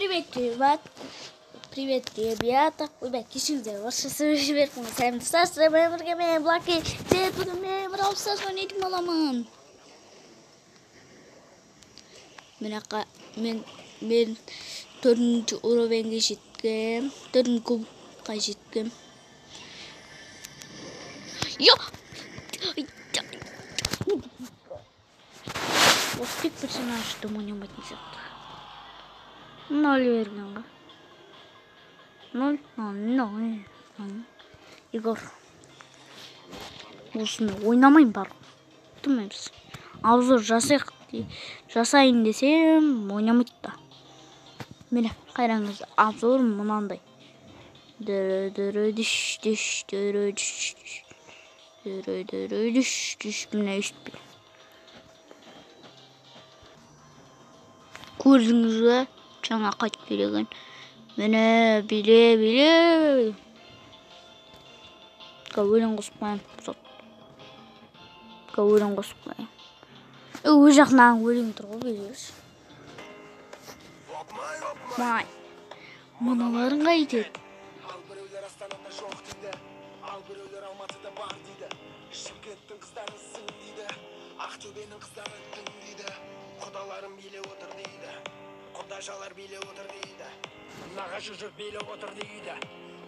Привет, ребят. Привет, ребята. Ребят, кешіріңіздер. Осы жібердім. Сәлем, мен Блаки. Бүгін мен Brawl Stars ойнайтын боламын. Мен 4-ші уровенге жеткем. 4-ші кубқа жеткем. Йо! Осы тек персонажды ойнамайтын сияқты. 0 берген ғой. 0. Игор. Осыны ойнамайын бар. Түмеміз. Обзор жасайын десем, ойнамайды да. Мені қайраңыз, обзор мұнандай. Міне үстпен. Көрдіңіз бе? Жаңа қайтып береген. Мені биле. Өлең қосып қойын. Өлең қосып қойын. Өз жақынан өлең тұр ғой білесіз. Май. Мұналарын қайтеді. Ал біреулер Астанада жоқ дейді. Ал біреулер Алматыда бар дейді. Шымкенттің қыздары сын дейді. Ақтөбенің қыздары түн дейді. Құдаларым биле отыр дейді. Құдашалар биле отыр дейді. Нағашы жұрт биле отыр дейді.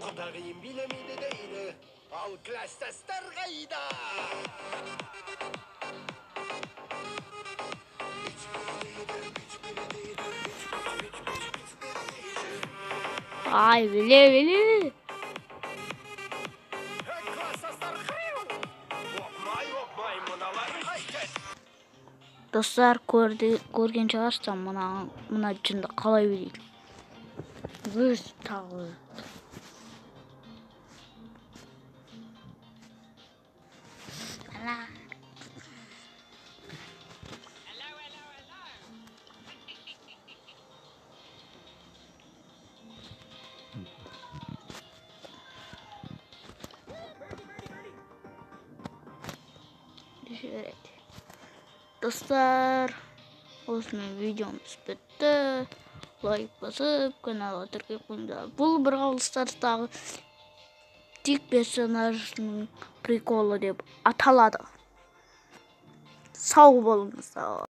Құдағиым билемейді дейді. Ал кластастар қайда? Ай, біле. Кластастар қайу? Оқмай, мұналарын қайтет. Достар, көрген шығарсам мұна жынды қалай білейді. Өз тағы. Достар, осымен видеомыз бітті. Лайк басып, каналға тіркеп қойыңдар. Бұл Brawl Stars'тағы тек персонажының приколы деп аталады. Сау болыңыздар.